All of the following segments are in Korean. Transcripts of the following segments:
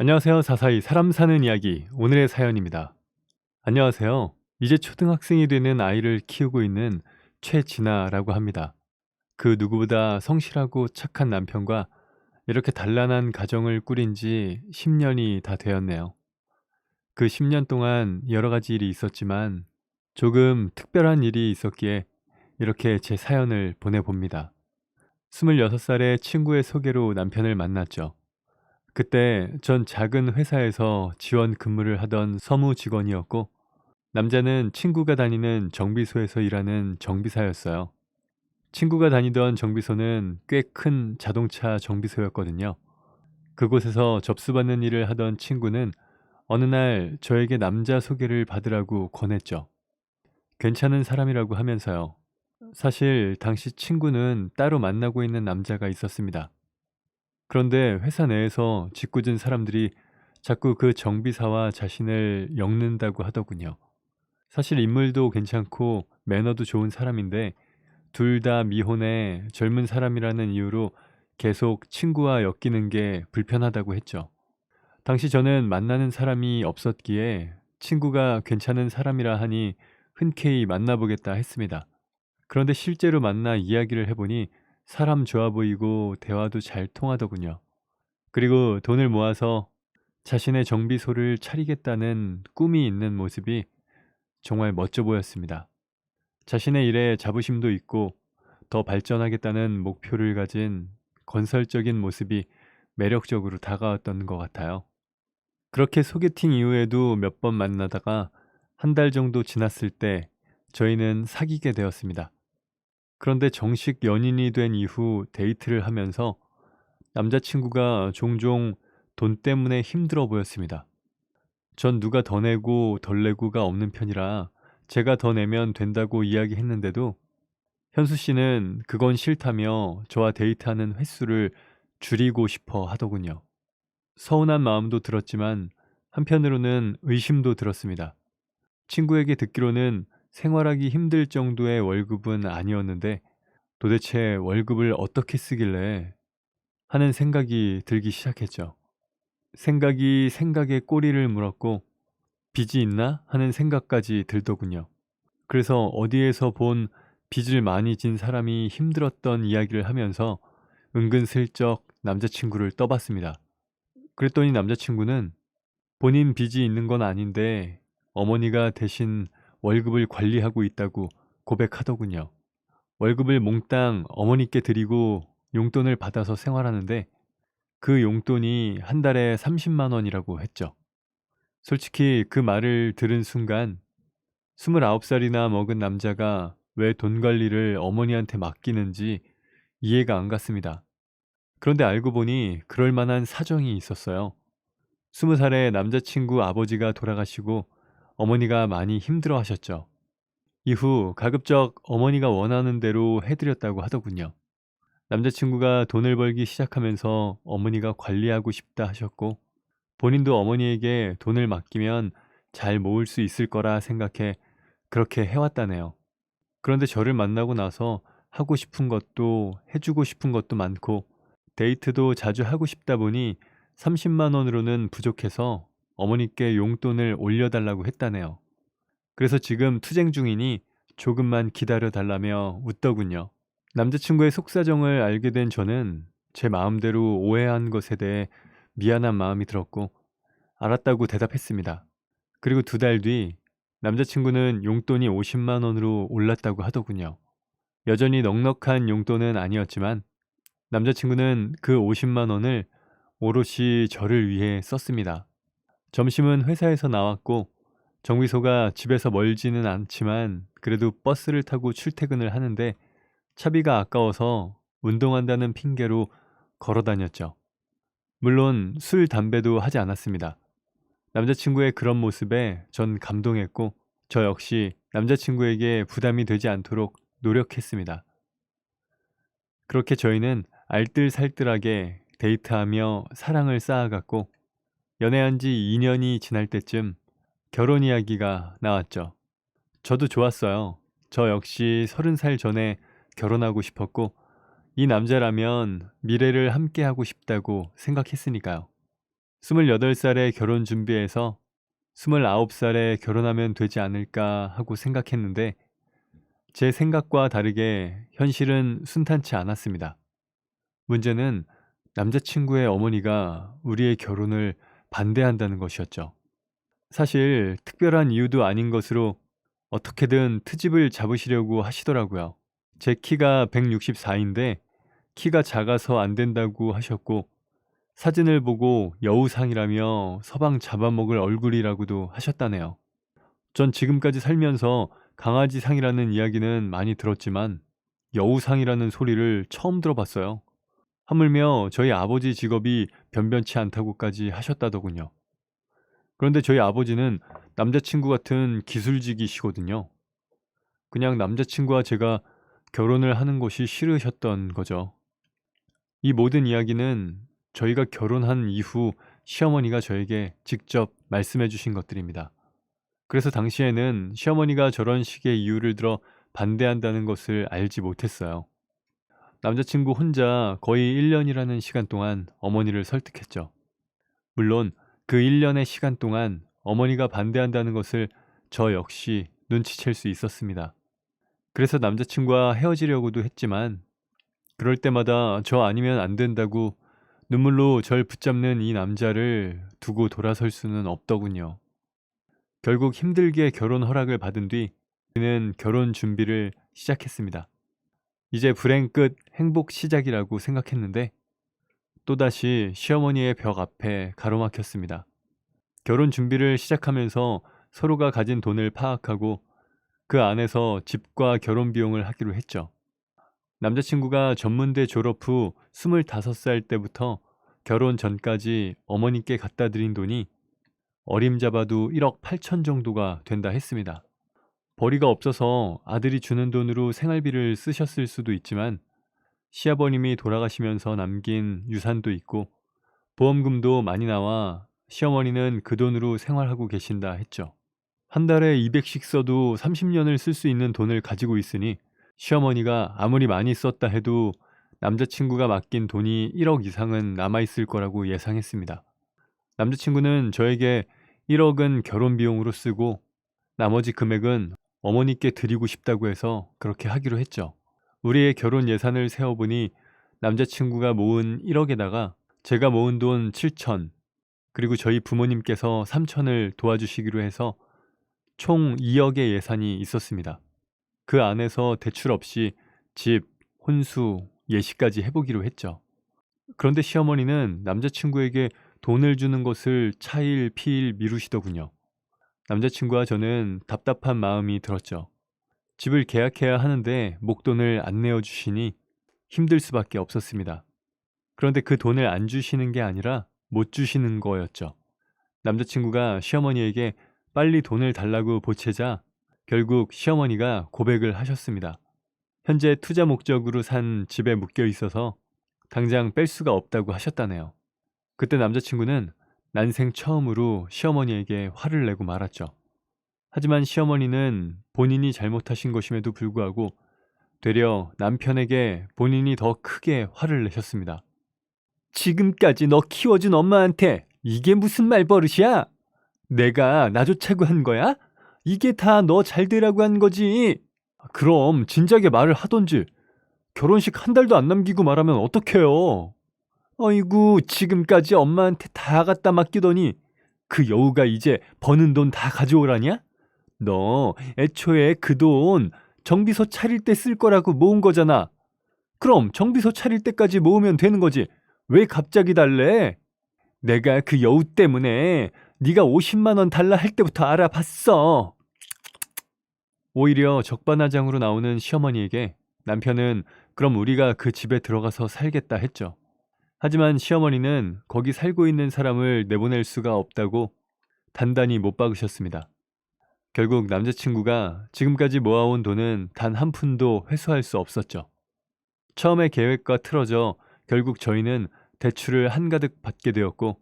안녕하세요. 사사이 사람 사는 이야기 오늘의 사연입니다. 안녕하세요. 이제 초등학생이 되는 아이를 키우고 있는 최진아라고 합니다. 그 누구보다 성실하고 착한 남편과 이렇게 단란한 가정을 꾸린 지 10년이 다 되었네요. 그 10년 동안 여러 가지 일이 있었지만 조금 특별한 일이 있었기에 이렇게 제 사연을 보내봅니다. 26살의 친구의 소개로 남편을 만났죠. 그때 전 작은 회사에서 지원 근무를 하던 서무 직원이었고, 남자는 친구가 다니는 정비소에서 일하는 정비사였어요. 친구가 다니던 정비소는 꽤 큰 자동차 정비소였거든요. 그곳에서 접수받는 일을 하던 친구는 어느 날 저에게 남자 소개를 받으라고 권했죠. 괜찮은 사람이라고 하면서요. 사실 당시 친구는 따로 만나고 있는 남자가 있었습니다. 그런데 회사 내에서 짓궂은 사람들이 자꾸 그 정비사와 자신을 엮는다고 하더군요. 사실 인물도 괜찮고 매너도 좋은 사람인데 둘 다 미혼의 젊은 사람이라는 이유로 계속 친구와 엮이는 게 불편하다고 했죠. 당시 저는 만나는 사람이 없었기에 친구가 괜찮은 사람이라 하니 흔쾌히 만나보겠다 했습니다. 그런데 실제로 만나 이야기를 해보니 사람 좋아 보이고 대화도 잘 통하더군요. 그리고 돈을 모아서 자신의 정비소를 차리겠다는 꿈이 있는 모습이 정말 멋져 보였습니다. 자신의 일에 자부심도 있고 더 발전하겠다는 목표를 가진 건설적인 모습이 매력적으로 다가왔던 것 같아요. 그렇게 소개팅 이후에도 몇 번 만나다가 한 달 정도 지났을 때 저희는 사귀게 되었습니다. 그런데 정식 연인이 된 이후 데이트를 하면서 남자친구가 종종 돈 때문에 힘들어 보였습니다. 전 누가 더 내고 덜 내고가 없는 편이라 제가 더 내면 된다고 이야기했는데도 현수 씨는 그건 싫다며 저와 데이트하는 횟수를 줄이고 싶어 하더군요. 서운한 마음도 들었지만 한편으로는 의심도 들었습니다. 친구에게 듣기로는 생활하기 힘들 정도의 월급은 아니었는데 도대체 월급을 어떻게 쓰길래 하는 생각이 들기 시작했죠. 생각이 생각에 꼬리를 물었고 빚이 있나 하는 생각까지 들더군요. 그래서 어디에서 본 빚을 많이 진 사람이 힘들었던 이야기를 하면서 은근슬쩍 남자친구를 떠봤습니다. 그랬더니 남자친구는 본인 빚이 있는 건 아닌데 어머니가 대신 월급을 관리하고 있다고 고백하더군요. 월급을 몽땅 어머니께 드리고 용돈을 받아서 생활하는데 그 용돈이 한 달에 30만 원이라고 했죠. 솔직히 그 말을 들은 순간 29살이나 먹은 남자가 왜 돈 관리를 어머니한테 맡기는지 이해가 안 갔습니다. 그런데 알고 보니 그럴 만한 사정이 있었어요. 20살의 남자친구 아버지가 돌아가시고 어머니가 많이 힘들어 하셨죠. 이후 가급적 어머니가 원하는 대로 해드렸다고 하더군요. 남자친구가 돈을 벌기 시작하면서 어머니가 관리하고 싶다 하셨고 본인도 어머니에게 돈을 맡기면 잘 모을 수 있을 거라 생각해 그렇게 해왔다네요. 그런데 저를 만나고 나서 하고 싶은 것도 해주고 싶은 것도 많고 데이트도 자주 하고 싶다 보니 30만 원으로는 부족해서 어머니께 용돈을 올려달라고 했다네요. 그래서 지금 투쟁 중이니 조금만 기다려 달라며 웃더군요. 남자친구의 속사정을 알게 된 저는 제 마음대로 오해한 것에 대해 미안한 마음이 들었고 알았다고 대답했습니다. 그리고 두 달 뒤 남자친구는 용돈이 50만 원으로 올랐다고 하더군요. 여전히 넉넉한 용돈은 아니었지만 남자친구는 그 50만 원을 오롯이 저를 위해 썼습니다. 점심은 회사에서 나왔고 정비소가 집에서 멀지는 않지만 그래도 버스를 타고 출퇴근을 하는데 차비가 아까워서 운동한다는 핑계로 걸어 다녔죠. 물론 술, 담배도 하지 않았습니다. 남자친구의 그런 모습에 전 감동했고 저 역시 남자친구에게 부담이 되지 않도록 노력했습니다. 그렇게 저희는 알뜰살뜰하게 데이트하며 사랑을 쌓아갔고 연애한 지 2년이 지날 때쯤 결혼 이야기가 나왔죠. 저도 좋았어요. 저 역시 30살 전에 결혼하고 싶었고 이 남자라면 미래를 함께 하고 싶다고 생각했으니까요. 28살에 결혼 준비해서 29살에 결혼하면 되지 않을까 하고 생각했는데 제 생각과 다르게 현실은 순탄치 않았습니다. 문제는 남자친구의 어머니가 우리의 결혼을 반대한다는 것이었죠. 사실 특별한 이유도 아닌 것으로 어떻게든 트집을 잡으시려고 하시더라고요. 제 키가 164인데 키가 작아서 안 된다고 하셨고 사진을 보고 여우상이라며 서방 잡아먹을 얼굴이라고도 하셨다네요. 전 지금까지 살면서 강아지상이라는 이야기는 많이 들었지만 여우상이라는 소리를 처음 들어봤어요. 하물며 저희 아버지 직업이 변변치 않다고까지 하셨다더군요. 그런데 저희 아버지는 남자친구 같은 기술직이시거든요. 그냥 남자친구와 제가 결혼을 하는 것이 싫으셨던 거죠. 이 모든 이야기는 저희가 결혼한 이후 시어머니가 저에게 직접 말씀해 주신 것들입니다. 그래서 당시에는 시어머니가 저런 식의 이유를 들어 반대한다는 것을 알지 못했어요. 남자친구 혼자 거의 1년이라는 시간 동안 어머니를 설득했죠. 물론 그 1년의 시간 동안 어머니가 반대한다는 것을 저 역시 눈치챌 수 있었습니다. 그래서 남자친구와 헤어지려고도 했지만 그럴 때마다 저 아니면 안 된다고 눈물로 절 붙잡는 이 남자를 두고 돌아설 수는 없더군요. 결국 힘들게 결혼 허락을 받은 뒤 그는 결혼 준비를 시작했습니다. 이제 불행 끝 행복 시작이라고 생각했는데 또다시 시어머니의 벽 앞에 가로막혔습니다. 결혼 준비를 시작하면서 서로가 가진 돈을 파악하고 그 안에서 집과 결혼 비용을 하기로 했죠. 남자친구가 전문대 졸업 후 25살 때부터 결혼 전까지 어머니께 갖다 드린 돈이 어림잡아도 1억 8천 정도가 된다 했습니다. 벌이가 없어서 아들이 주는 돈으로 생활비를 쓰셨을 수도 있지만 시아버님이 돌아가시면서 남긴 유산도 있고 보험금도 많이 나와 시어머니는 그 돈으로 생활하고 계신다 했죠. 한 달에 200씩 써도 30년을 쓸 수 있는 돈을 가지고 있으니 시어머니가 아무리 많이 썼다 해도 남자친구가 맡긴 돈이 1억 이상은 남아있을 거라고 예상했습니다. 남자친구는 저에게 1억은 결혼 비용으로 쓰고 나머지 금액은 어머니께 드리고 싶다고 해서 그렇게 하기로 했죠. 우리의 결혼 예산을 세어보니 남자친구가 모은 1억에다가 제가 모은 돈 7천, 그리고 저희 부모님께서 3천을 도와주시기로 해서 총 2억의 예산이 있었습니다. 그 안에서 대출 없이 집, 혼수, 예식까지 해보기로 했죠. 그런데 시어머니는 남자친구에게 돈을 주는 것을 차일 피일 미루시더군요. 남자친구와 저는 답답한 마음이 들었죠. 집을 계약해야 하는데 목돈을 안 내어주시니 힘들 수밖에 없었습니다. 그런데 그 돈을 안 주시는 게 아니라 못 주시는 거였죠. 남자친구가 시어머니에게 빨리 돈을 달라고 보채자 결국 시어머니가 고백을 하셨습니다. 현재 투자 목적으로 산 집에 묶여 있어서 당장 뺄 수가 없다고 하셨다네요. 그때 남자친구는 난생 처음으로 시어머니에게 화를 내고 말았죠. 하지만 시어머니는 본인이 잘못하신 것임에도 불구하고 되려 남편에게 본인이 더 크게 화를 내셨습니다. 지금까지 너 키워준 엄마한테 이게 무슨 말버릇이야? 내가 나조차고 한 거야? 이게 다 너 잘 되라고 한 거지. 그럼 진작에 말을 하던지. 결혼식 한 달도 안 남기고 말하면 어떡해요? 아이고, 지금까지 엄마한테 다 갖다 맡기더니 그 여우가 이제 버는 돈 다 가져오라냐? 너 애초에 그 돈 정비소 차릴 때 쓸 거라고 모은 거잖아. 그럼 정비소 차릴 때까지 모으면 되는 거지. 왜 갑자기 달래? 내가 그 여우 때문에 네가 50만 원 달라 할 때부터 알아봤어. 오히려 적반하장으로 나오는 시어머니에게 남편은 그럼 우리가 그 집에 들어가서 살겠다 했죠. 하지만 시어머니는 거기 살고 있는 사람을 내보낼 수가 없다고 단단히 못 박으셨습니다. 결국 남자친구가 지금까지 모아온 돈은 단 한 푼도 회수할 수 없었죠. 처음에 계획과 틀어져 결국 저희는 대출을 한가득 받게 되었고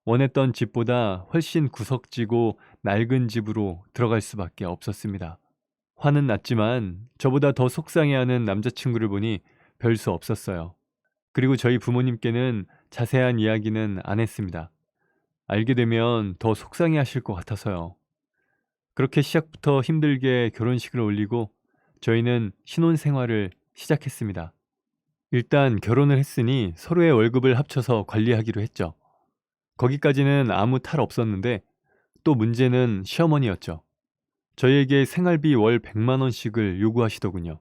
원했던 집보다 훨씬 구석지고 낡은 집으로 들어갈 수밖에 없었습니다. 화는 났지만 저보다 더 속상해하는 남자친구를 보니 별 수 없었어요. 그리고 저희 부모님께는 자세한 이야기는 안 했습니다. 알게 되면 더 속상해 하실 것 같아서요. 그렇게 시작부터 힘들게 결혼식을 올리고 저희는 신혼생활을 시작했습니다. 일단 결혼을 했으니 서로의 월급을 합쳐서 관리하기로 했죠. 거기까지는 아무 탈 없었는데 또 문제는 시어머니였죠. 저희에게 생활비 월 100만 원씩을 요구하시더군요.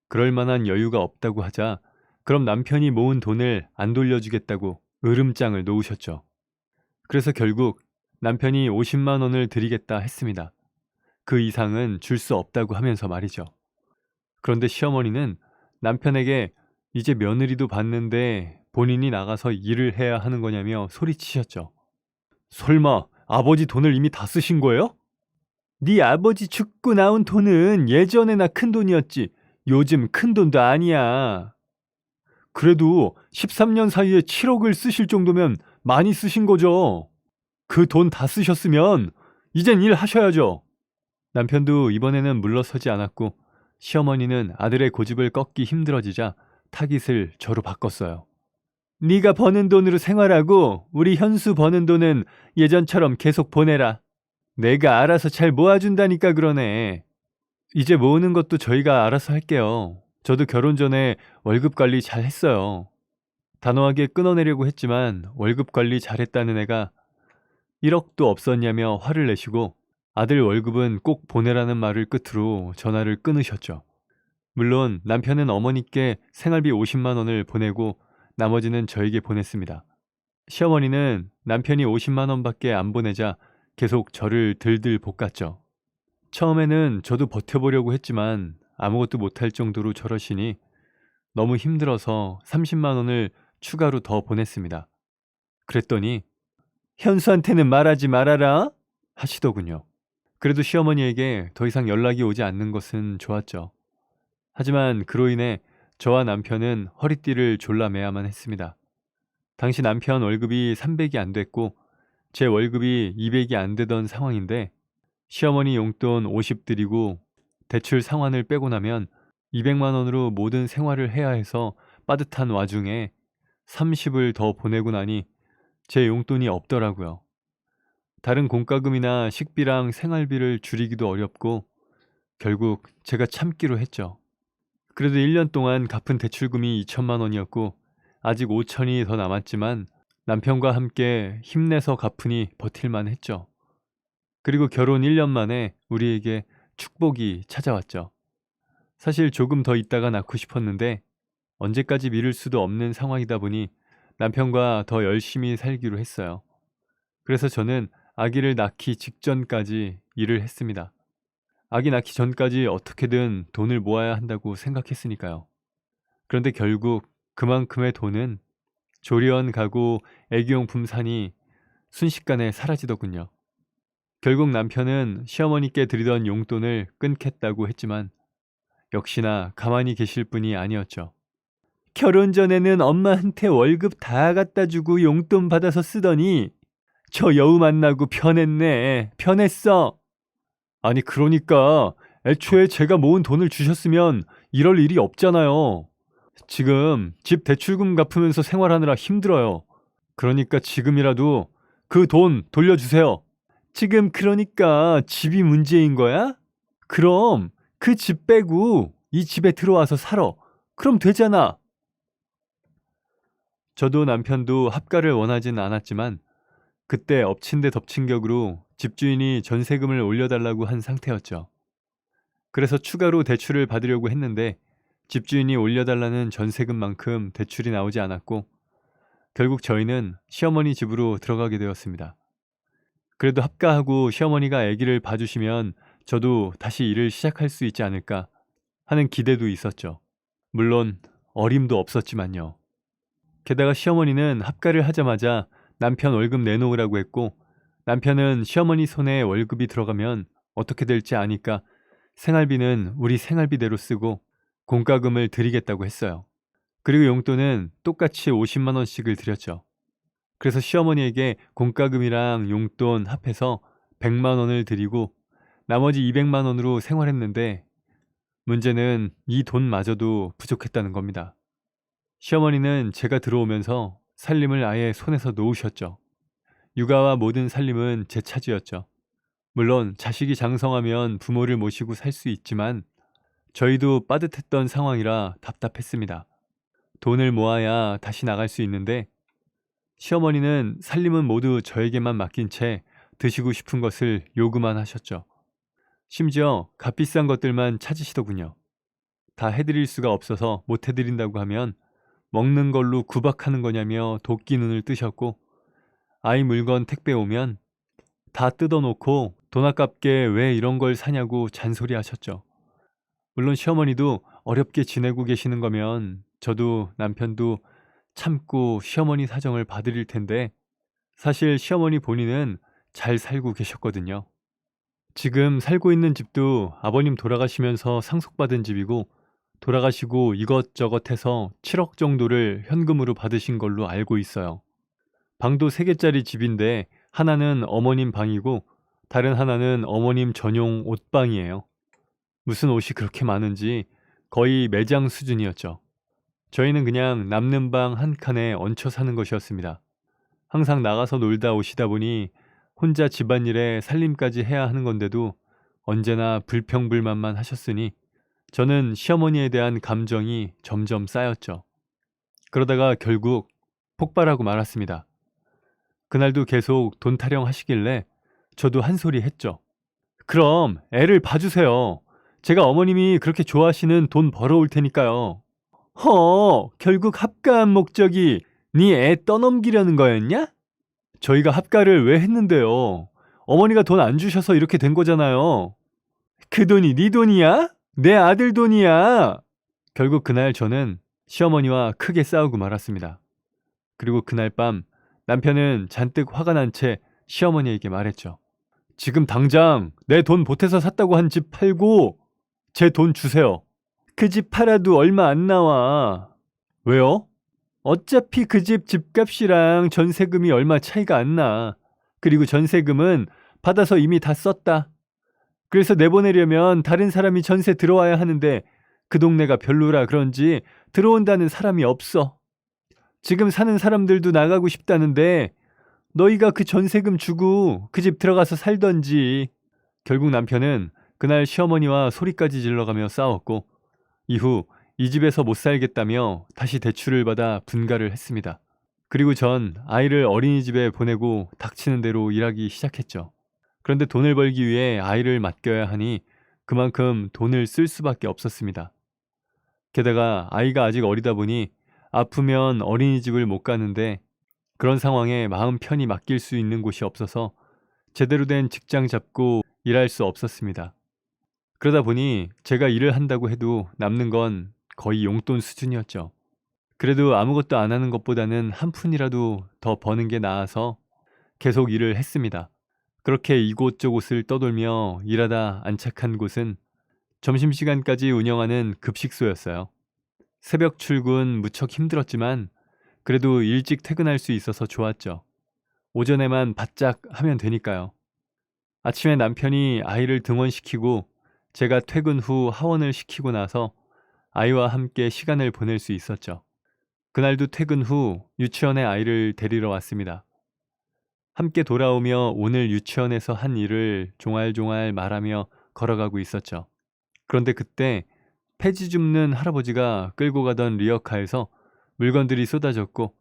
그럴 만한 여유가 없다고 하자 그럼 남편이 모은 돈을 안 돌려주겠다고 으름장을 놓으셨죠. 그래서 결국 남편이 50만 원을 드리겠다 했습니다. 그 이상은 줄 수 없다고 하면서 말이죠. 그런데 시어머니는 남편에게 이제 며느리도 봤는데 본인이 나가서 일을 해야 하는 거냐며 소리치셨죠. 설마 아버지 돈을 이미 다 쓰신 거예요? 네 아버지 죽고 나온 돈은 예전에나 큰 돈이었지. 요즘 큰 돈도 아니야. 그래도 13년 사이에 7억을 쓰실 정도면 많이 쓰신 거죠. 그 돈 다 쓰셨으면 이젠 일하셔야죠. 남편도 이번에는 물러서지 않았고 시어머니는 아들의 고집을 꺾기 힘들어지자 타깃을 저로 바꿨어요. 네가 버는 돈으로 생활하고 우리 현수 버는 돈은 예전처럼 계속 보내라. 내가 알아서 잘 모아준다니까 그러네. 이제 모으는 것도 저희가 알아서 할게요. 저도 결혼 전에 월급 관리 잘 했어요. 단호하게 끊어내려고 했지만 월급 관리 잘했다는 애가 1억도 없었냐며 화를 내시고 아들 월급은 꼭 보내라는 말을 끝으로 전화를 끊으셨죠. 물론 남편은 어머니께 생활비 50만 원을 보내고 나머지는 저에게 보냈습니다. 시어머니는 남편이 50만 원밖에 안 보내자 계속 저를 들들 볶았죠. 처음에는 저도 버텨보려고 했지만 아무것도 못할 정도로 저러시니 너무 힘들어서 30만 원을 추가로 더 보냈습니다. 그랬더니 현수한테는 말하지 말아라 하시더군요. 그래도 시어머니에게 더 이상 연락이 오지 않는 것은 좋았죠. 하지만 그로 인해 저와 남편은 허리띠를 졸라매야만 했습니다. 당시 남편 월급이 300이 안 됐고 제 월급이 200이 안 되던 상황인데 시어머니 용돈 50 드리고 대출 상환을 빼고 나면 200만 원으로 모든 생활을 해야 해서 빠듯한 와중에 30을 더 보내고 나니 제 용돈이 없더라고요. 다른 공과금이나 식비랑 생활비를 줄이기도 어렵고 결국 제가 참기로 했죠. 그래도 1년 동안 갚은 대출금이 2천만 원이었고 아직 5천이 더 남았지만 남편과 함께 힘내서 갚으니 버틸만 했죠. 그리고 결혼 1년 만에 우리에게 축복이 찾아왔죠. 사실 조금 더 있다가 낳고 싶었는데 언제까지 미룰 수도 없는 상황이다 보니 남편과 더 열심히 살기로 했어요. 그래서 저는 아기를 낳기 직전까지 일을 했습니다. 아기 낳기 전까지 어떻게든 돈을 모아야 한다고 생각했으니까요. 그런데 결국 그만큼의 돈은 조리원 가구, 애기용품 사니 순식간에 사라지더군요. 결국 남편은 시어머니께 드리던 용돈을 끊겠다고 했지만 역시나 가만히 계실 분이 아니었죠. 결혼 전에는 엄마한테 월급 다 갖다 주고 용돈 받아서 쓰더니 저 여우 만나고 편했네. 편했어. 아니 그러니까 애초에 제가 모은 돈을 주셨으면 이럴 일이 없잖아요. 지금 집 대출금 갚으면서 생활하느라 힘들어요. 그러니까 지금이라도 그 돈 돌려주세요. 지금 그러니까 집이 문제인 거야? 그럼 그 집 빼고 이 집에 들어와서 살아. 그럼 되잖아. 저도 남편도 합가를 원하진 않았지만 그때 엎친 데 덮친 격으로 집주인이 전세금을 올려달라고 한 상태였죠. 그래서 추가로 대출을 받으려고 했는데 집주인이 올려달라는 전세금만큼 대출이 나오지 않았고 결국 저희는 시어머니 집으로 들어가게 되었습니다. 그래도 합가하고 시어머니가 아기를 봐주시면 저도 다시 일을 시작할 수 있지 않을까 하는 기대도 있었죠. 물론 어림도 없었지만요. 게다가 시어머니는 합가를 하자마자 남편 월급 내놓으라고 했고 남편은 시어머니 손에 월급이 들어가면 어떻게 될지 아니까 생활비는 우리 생활비대로 쓰고 공과금을 드리겠다고 했어요. 그리고 용돈은 똑같이 50만 원씩을 드렸죠. 그래서 시어머니에게 공과금이랑 용돈 합해서 100만 원을 드리고 나머지 200만 원으로 생활했는데 문제는 이 돈마저도 부족했다는 겁니다. 시어머니는 제가 들어오면서 살림을 아예 손에서 놓으셨죠. 육아와 모든 살림은 제 차지였죠. 물론 자식이 장성하면 부모를 모시고 살 수 있지만 저희도 빠듯했던 상황이라 답답했습니다. 돈을 모아야 다시 나갈 수 있는데 시어머니는 살림은 모두 저에게만 맡긴 채 드시고 싶은 것을 요구만 하셨죠. 심지어 값비싼 것들만 찾으시더군요. 다 해드릴 수가 없어서 못 해드린다고 하면 먹는 걸로 구박하는 거냐며 도끼 눈을 뜨셨고, 아이 물건 택배 오면 다 뜯어놓고 돈 아깝게 왜 이런 걸 사냐고 잔소리 하셨죠. 물론 시어머니도 어렵게 지내고 계시는 거면 저도 남편도 참고 시어머니 사정을 봐드릴 텐데, 사실 시어머니 본인은 잘 살고 계셨거든요. 지금 살고 있는 집도 아버님 돌아가시면서 상속받은 집이고, 돌아가시고 이것저것 해서 7억 정도를 현금으로 받으신 걸로 알고 있어요. 방도 3개짜리 집인데 하나는 어머님 방이고 다른 하나는 어머님 전용 옷방이에요. 무슨 옷이 그렇게 많은지 거의 매장 수준이었죠. 저희는 그냥 남는 방 한 칸에 얹혀 사는 것이었습니다. 항상 나가서 놀다 오시다 보니 혼자 집안일에 살림까지 해야 하는 건데도 언제나 불평불만만 하셨으니 저는 시어머니에 대한 감정이 점점 쌓였죠. 그러다가 결국 폭발하고 말았습니다. 그날도 계속 돈 타령하시길래 저도 한 소리 했죠. 그럼 애를 봐주세요. 제가 어머님이 그렇게 좋아하시는 돈 벌어올 테니까요. 결국 합가한 목적이 네 애 떠넘기려는 거였냐? 저희가 합가를 왜 했는데요? 어머니가 돈 안 주셔서 이렇게 된 거잖아요. 그 돈이 네 돈이야? 내 아들 돈이야. 결국 그날 저는 시어머니와 크게 싸우고 말았습니다. 그리고 그날 밤 남편은 잔뜩 화가 난 채 시어머니에게 말했죠. 지금 당장 내 돈 보태서 샀다고 한 집 팔고 제 돈 주세요. 그 집 팔아도 얼마 안 나와. 왜요? 어차피 그 집 집값이랑 전세금이 얼마 차이가 안 나. 그리고 전세금은 받아서 이미 다 썼다. 그래서 내보내려면 다른 사람이 전세 들어와야 하는데 그 동네가 별로라 그런지 들어온다는 사람이 없어. 지금 사는 사람들도 나가고 싶다는데 너희가 그 전세금 주고 그 집 들어가서 살던지. 결국 남편은 그날 시어머니와 소리까지 질러가며 싸웠고, 이후 이 집에서 못 살겠다며 다시 대출을 받아 분가를 했습니다. 그리고 전 아이를 어린이집에 보내고 닥치는 대로 일하기 시작했죠. 그런데 돈을 벌기 위해 아이를 맡겨야 하니 그만큼 돈을 쓸 수밖에 없었습니다. 게다가 아이가 아직 어리다 보니 아프면 어린이집을 못 가는데 그런 상황에 마음 편히 맡길 수 있는 곳이 없어서 제대로 된 직장 잡고 일할 수 없었습니다. 그러다 보니 제가 일을 한다고 해도 남는 건 거의 용돈 수준이었죠. 그래도 아무것도 안 하는 것보다는 한 푼이라도 더 버는 게 나아서 계속 일을 했습니다. 그렇게 이곳저곳을 떠돌며 일하다 안착한 곳은 점심시간까지 운영하는 급식소였어요. 새벽 출근 무척 힘들었지만 그래도 일찍 퇴근할 수 있어서 좋았죠. 오전에만 바짝 하면 되니까요. 아침에 남편이 아이를 등원시키고 제가 퇴근 후 하원을 시키고 나서 아이와 함께 시간을 보낼 수 있었죠. 그날도 퇴근 후 유치원에 아이를 데리러 왔습니다. 함께 돌아오며 오늘 유치원에서 한 일을 종알종알 말하며 걸어가고 있었죠. 그런데 그때 폐지 줍는 할아버지가 끌고 가던 리어카에서 물건들이 쏟아졌고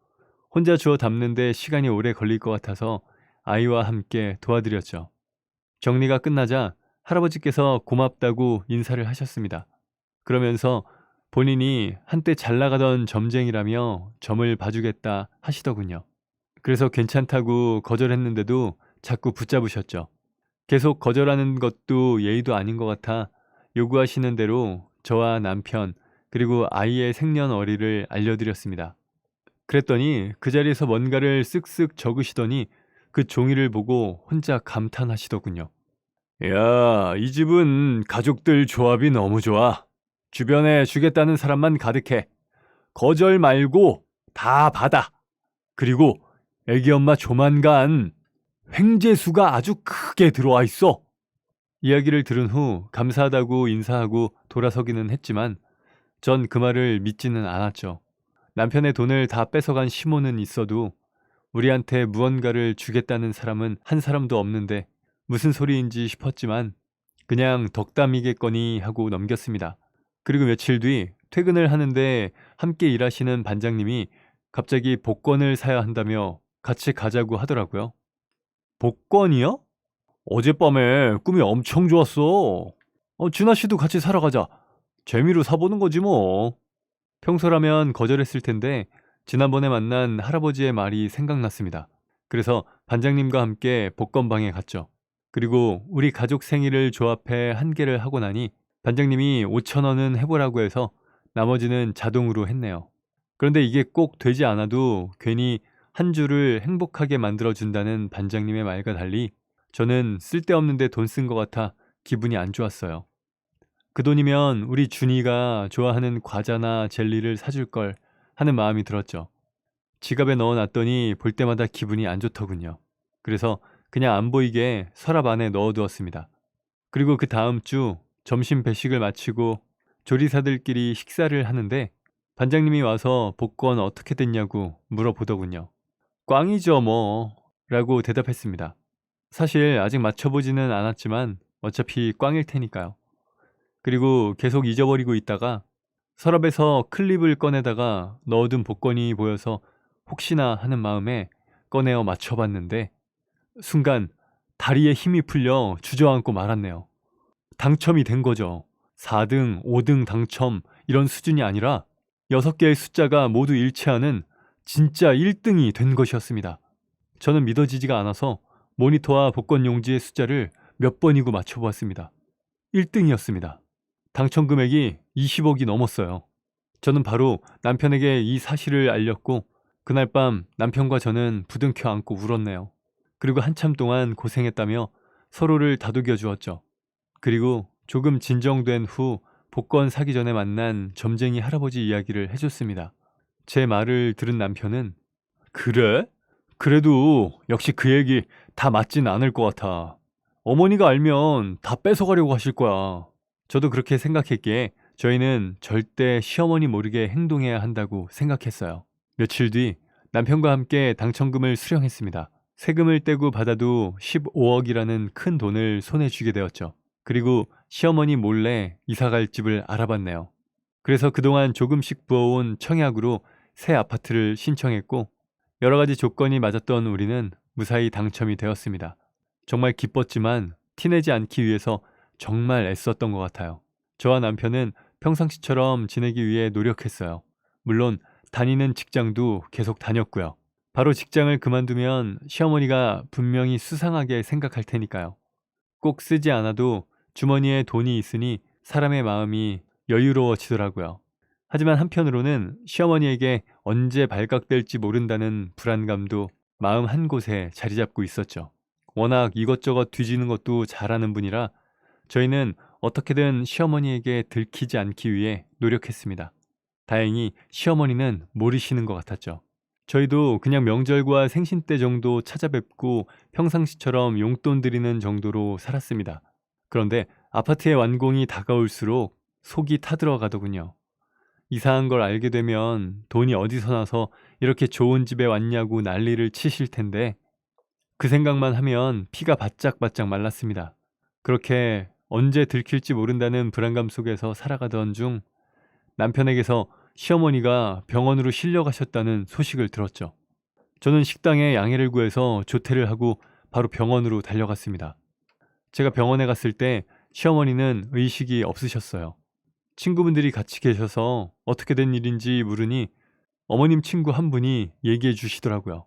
혼자 주워 담는데 시간이 오래 걸릴 것 같아서 아이와 함께 도와드렸죠. 정리가 끝나자 할아버지께서 고맙다고 인사를 하셨습니다. 그러면서 본인이 한때 잘 나가던 점쟁이라며 점을 봐주겠다 하시더군요. 그래서 괜찮다고 거절했는데도 자꾸 붙잡으셨죠. 계속 거절하는 것도 예의도 아닌 것 같아 요구하시는 대로 저와 남편 그리고 아이의 생년월일을 알려드렸습니다. 그랬더니 그 자리에서 뭔가를 쓱쓱 적으시더니 그 종이를 보고 혼자 감탄하시더군요. 야, 이 집은 가족들 조합이 너무 좋아. 주변에 주겠다는 사람만 가득해. 거절 말고 다 받아. 그리고 애기 엄마 조만간 횡재수가 아주 크게 들어와 있어. 이야기를 들은 후 감사하다고 인사하고 돌아서기는 했지만 전 그 말을 믿지는 않았죠. 남편의 돈을 다 뺏어간 시모는 있어도 우리한테 무언가를 주겠다는 사람은 한 사람도 없는데 무슨 소리인지 싶었지만 그냥 덕담이겠거니 하고 넘겼습니다. 그리고 며칠 뒤 퇴근을 하는데 함께 일하시는 반장님이 갑자기 복권을 사야 한다며 같이 가자고 하더라고요. 복권이요? 어젯밤에 꿈이 엄청 좋았어. 준하 씨도 같이 사러 가자. 재미로 사보는 거지 뭐. 평소라면 거절했을 텐데 지난번에 만난 할아버지의 말이 생각났습니다. 그래서 반장님과 함께 복권방에 갔죠. 그리고 우리 가족 생일을 조합해 한 개를 하고 나니 반장님이 5천 원은 해보라고 해서 나머지는 자동으로 했네요. 그런데 이게 꼭 되지 않아도 괜히 한 주를 행복하게 만들어준다는 반장님의 말과 달리 저는 쓸데없는데 돈 쓴 것 같아 기분이 안 좋았어요. 그 돈이면 우리 준이가 좋아하는 과자나 젤리를 사줄 걸 하는 마음이 들었죠. 지갑에 넣어놨더니 볼 때마다 기분이 안 좋더군요. 그래서 그냥 안 보이게 서랍 안에 넣어두었습니다. 그리고 그 다음 주 점심 배식을 마치고 조리사들끼리 식사를 하는데 반장님이 와서 복권 어떻게 됐냐고 물어보더군요. 꽝이죠 뭐 라고 대답했습니다. 사실 아직 맞춰보지는 않았지만 어차피 꽝일 테니까요. 그리고 계속 잊어버리고 있다가 서랍에서 클립을 꺼내다가 넣어둔 복권이 보여서 혹시나 하는 마음에 꺼내어 맞춰봤는데 순간 다리에 힘이 풀려 주저앉고 말았네요. 당첨이 된 거죠. 4등, 5등 당첨 이런 수준이 아니라 6개의 숫자가 모두 일치하는 진짜 1등이 된 것이었습니다. 저는 믿어지지가 않아서 모니터와 복권 용지의 숫자를 몇 번이고 맞춰보았습니다. 1등이었습니다. 당첨 금액이 20억이 넘었어요. 저는 바로 남편에게 이 사실을 알렸고 그날 밤 남편과 저는 부둥켜 안고 울었네요. 그리고 한참 동안 고생했다며 서로를 다독여 주었죠. 그리고 조금 진정된 후 복권 사기 전에 만난 점쟁이 할아버지 이야기를 해줬습니다. 제 말을 들은 남편은 그래? 그래도 역시 그 얘기 다 맞진 않을 것 같아. 어머니가 알면 다 뺏어가려고 하실 거야. 저도 그렇게 생각했기에 저희는 절대 시어머니 모르게 행동해야 한다고 생각했어요. 며칠 뒤 남편과 함께 당첨금을 수령했습니다. 세금을 떼고 받아도 15억이라는 큰 돈을 손에 쥐게 되었죠. 그리고 시어머니 몰래 이사갈 집을 알아봤네요. 그래서 그동안 조금씩 부어온 청약으로 새 아파트를 신청했고 여러 가지 조건이 맞았던 우리는 무사히 당첨이 되었습니다. 정말 기뻤지만 티내지 않기 위해서 정말 애썼던 것 같아요. 저와 남편은 평상시처럼 지내기 위해 노력했어요. 물론 다니는 직장도 계속 다녔고요. 바로 직장을 그만두면 시어머니가 분명히 수상하게 생각할 테니까요. 꼭 쓰지 않아도 주머니에 돈이 있으니 사람의 마음이 여유로워지더라고요. 하지만 한편으로는 시어머니에게 언제 발각될지 모른다는 불안감도 마음 한 곳에 자리 잡고 있었죠. 워낙 이것저것 뒤지는 것도 잘하는 분이라 저희는 어떻게든 시어머니에게 들키지 않기 위해 노력했습니다. 다행히 시어머니는 모르시는 것 같았죠. 저희도 그냥 명절과 생신 때 정도 찾아뵙고 평상시처럼 용돈 드리는 정도로 살았습니다. 그런데 아파트의 완공이 다가올수록 속이 타들어가더군요. 이사한 걸 알게 되면 돈이 어디서 나서 이렇게 좋은 집에 왔냐고 난리를 치실 텐데 그 생각만 하면 피가 바짝바짝 말랐습니다. 그렇게 언제 들킬지 모른다는 불안감 속에서 살아가던 중 남편에게서 시어머니가 병원으로 실려가셨다는 소식을 들었죠. 저는 식당에 양해를 구해서 조퇴를 하고 바로 병원으로 달려갔습니다. 제가 병원에 갔을 때 시어머니는 의식이 없으셨어요. 친구분들이 같이 계셔서 어떻게 된 일인지 물으니 어머님 친구 한 분이 얘기해 주시더라고요.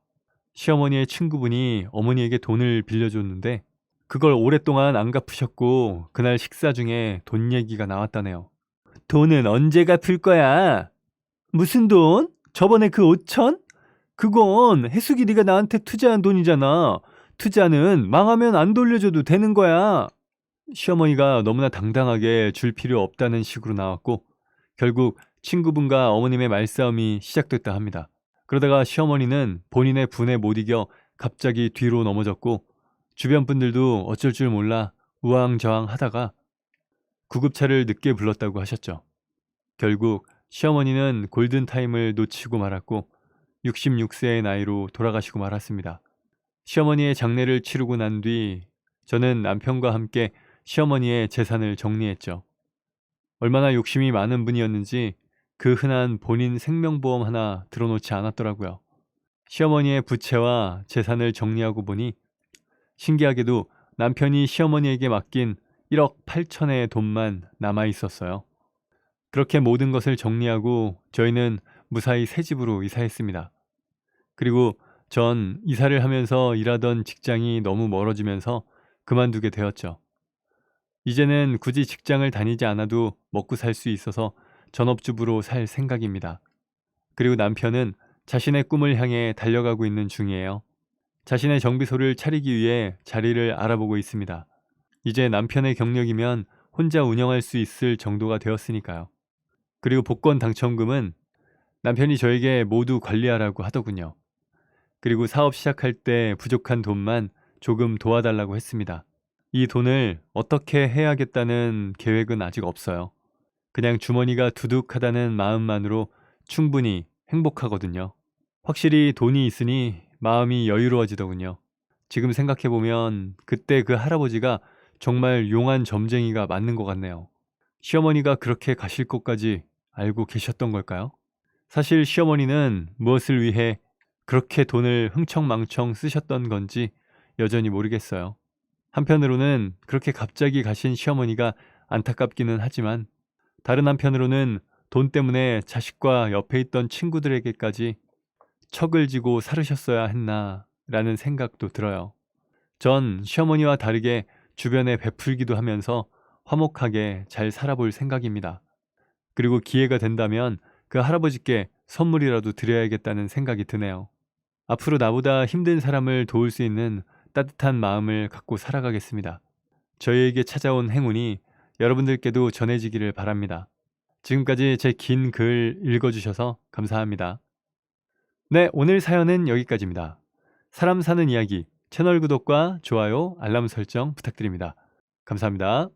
시어머니의 친구분이 어머니에게 돈을 빌려줬는데 그걸 오랫동안 안 갚으셨고 그날 식사 중에 돈 얘기가 나왔다네요. 돈은 언제 갚을 거야? 무슨 돈? 저번에 그 5천? 그건 해숙이 네가 나한테 투자한 돈이잖아. 투자는 망하면 안 돌려줘도 되는 거야. 시어머니가 너무나 당당하게 줄 필요 없다는 식으로 나왔고 결국 친구분과 어머님의 말싸움이 시작됐다 합니다. 그러다가 시어머니는 본인의 분에 못 이겨 갑자기 뒤로 넘어졌고 주변 분들도 어쩔 줄 몰라 우왕좌왕 하다가 구급차를 늦게 불렀다고 하셨죠. 결국 시어머니는 골든타임을 놓치고 말았고 66세의 나이로 돌아가시고 말았습니다. 시어머니의 장례를 치르고 난 뒤 저는 남편과 함께 시어머니의 재산을 정리했죠. 얼마나 욕심이 많은 분이었는지 그 흔한 본인 생명보험 하나 들어놓지 않았더라고요. 시어머니의 부채와 재산을 정리하고 보니 신기하게도 남편이 시어머니에게 맡긴 1억 8천의 돈만 남아 있었어요. 그렇게 모든 것을 정리하고 저희는 무사히 새 집으로 이사했습니다. 그리고 전 이사를 하면서 일하던 직장이 너무 멀어지면서 그만두게 되었죠. 이제는 굳이 직장을 다니지 않아도 먹고 살 수 있어서 전업주부로 살 생각입니다. 그리고 남편은 자신의 꿈을 향해 달려가고 있는 중이에요. 자신의 정비소를 차리기 위해 자리를 알아보고 있습니다. 이제 남편의 경력이면 혼자 운영할 수 있을 정도가 되었으니까요. 그리고 복권 당첨금은 남편이 저에게 모두 관리하라고 하더군요. 그리고 사업 시작할 때 부족한 돈만 조금 도와달라고 했습니다. 이 돈을 어떻게 해야겠다는 계획은 아직 없어요. 그냥 주머니가 두둑하다는 마음만으로 충분히 행복하거든요. 확실히 돈이 있으니 마음이 여유로워지더군요. 지금 생각해보면 그때 그 할아버지가 정말 용한 점쟁이가 맞는 것 같네요. 시어머니가 그렇게 가실 것까지 알고 계셨던 걸까요? 사실 시어머니는 무엇을 위해 그렇게 돈을 흥청망청 쓰셨던 건지 여전히 모르겠어요. 한편으로는 그렇게 갑자기 가신 시어머니가 안타깝기는 하지만 다른 한편으로는 돈 때문에 자식과 옆에 있던 친구들에게까지 척을 지고 살으셨어야 했나 라는 생각도 들어요. 전 시어머니와 다르게 주변에 베풀기도 하면서 화목하게 잘 살아볼 생각입니다. 그리고 기회가 된다면 그 할아버지께 선물이라도 드려야겠다는 생각이 드네요. 앞으로 나보다 힘든 사람을 도울 수 있는 따뜻한 마음을 갖고 살아가겠습니다. 저희에게 찾아온 행운이 여러분들께도 전해지기를 바랍니다. 지금까지 제 긴 글 읽어주셔서 감사합니다. 네, 오늘 사연은 여기까지입니다. 사람 사는 이야기 채널 구독과 좋아요, 알람 설정 부탁드립니다. 감사합니다.